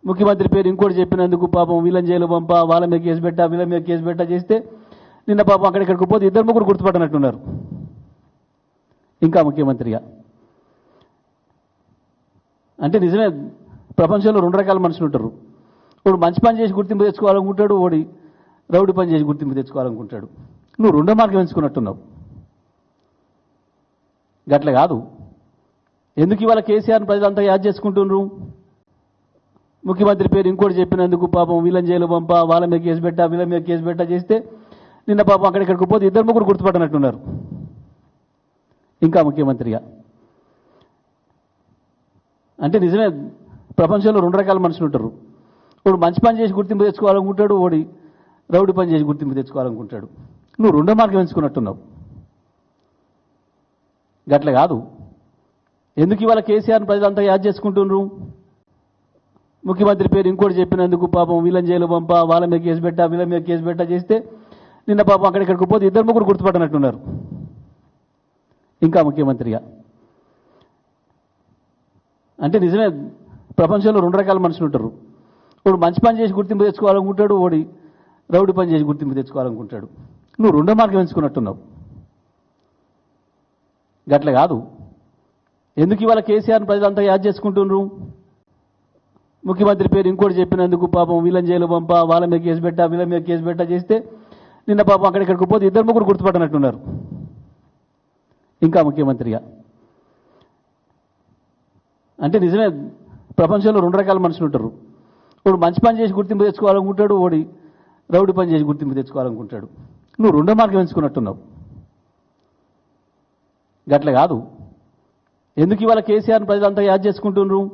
ముఖ్యమంత్రి పేరు ఇంకోటి చెప్పినందుకు పాపం వీళ్ళని జైలు పంప వాళ్ళ మీద కేసు పెట్టా వీళ్ళ మీద కేసు పెట్టా చేస్తే నిన్న పాపం అక్కడిక్కడికి పోతే ఇద్దరు ముగ్గురు గుర్తుపట్టనట్టున్నారు ఇంకా ముఖ్యమంత్రిగా. అంటే నిజమే, ప్రపంచంలో రెండు రకాల మనుషులు ఉంటారు. వాడు మంచి పని చేసి గుర్తింపు తెచ్చుకోవాలనుకుంటాడు, వాడి రౌడీ పని చేసి గుర్తింపు తెచ్చుకోవాలనుకుంటాడు. నువ్వు రెండో మార్గం ఎంచుకున్నట్టున్నావు. గట్ల కాదు. ఎందుకు ఇవాళ కేసీఆర్ని ప్రజలంతా యాద్ చేసుకుంటున్నారు? ముఖ్యమంత్రి పేరు ఇంకోటి చెప్పినందుకు పాపం వీళ్ళని జైలు పంప వాళ్ళ మీద కేసు పెట్టా వీళ్ళ మీద కేసు పెట్టా చేస్తే నిన్న పాపం అక్కడిక్కడికి పోతే ఇద్దరు ముగ్గురు గుర్తుపట్టనట్టున్నారు ఇంకా ముఖ్యమంత్రిగా. అంటే నిజమే, ప్రపంచంలో రెండు రకాల మనుషులు ఉంటారు. వాడు మంచి పని చేసి గుర్తింపు తెచ్చుకోవాలనుకుంటాడు, వాడి రౌడీ పని చేసి గుర్తింపు తెచ్చుకోవాలనుకుంటాడు. నువ్వు రెండో మార్గం ఎంచుకున్నట్టున్నావు. గట్ల కాదు. ఎందుకు ఇవాళ కేసీఆర్ని ప్రజలంతా యాద్ చేసుకుంటున్నారు? ముఖ్యమంత్రి పేరు ఇంకోటి చెప్పినందుకు పాపం వీళ్ళని జైలు పంప వాళ్ళ మీద కేసు పెట్టా వీళ్ళ మీద కేసు పెట్టా చేస్తే నిన్న పాపం అక్కడిక్కడికి పోతే ఇద్దరు ముగ్గురు గుర్తుపట్టనట్టున్నారు ఇంకా ముఖ్యమంత్రిగా. అంటే నిజమే, ప్రపంచంలో రెండు రకాల మనుషులు ఉంటారు. వాడు మంచి పని చేసి గుర్తింపు తెచ్చుకోవాలనుకుంటాడు, వాడి రౌడీ పని చేసి గుర్తింపు తెచ్చుకోవాలనుకుంటాడు. నువ్వు రెండో మార్గం ఎంచుకున్నట్టున్నావు. గట్ల కాదు. ఎందుకు ఇవాళ కేసీఆర్ని ప్రజలంతా యాద్ చేసుకుంటున్నారు? ముఖ్యమంత్రి పేరు ఇంకోటి చెప్పినందుకు పాపం వీళ్ళని జైలు పంప వాళ్ళ మీద కేసు పెట్టా వీళ్ళ మీద కేసు పెట్టా చేస్తే నిన్న పాపం అక్కడిక్కడికి పోతే ఇద్దరు ముగ్గురు గుర్తుపట్టనట్టున్నారు ఇంకా ముఖ్యమంత్రిగా. అంటే నిజమే, ప్రపంచంలో రెండు రకాల మనుషులు ఉంటారు. వాడు మంచి పని చేసి గుర్తింపు తెచ్చుకోవాలనుకుంటాడు, వాడి రౌడీ పని చేసి గుర్తింపు తెచ్చుకోవాలనుకుంటాడు. నువ్వు రెండో మార్గం ఎంచుకున్నట్టున్నావు. గట్ల కాదు. ఎందుకు ఇవాళ కేసీఆర్ని ప్రజలంతా యాద్ చేసుకుంటున్నారు?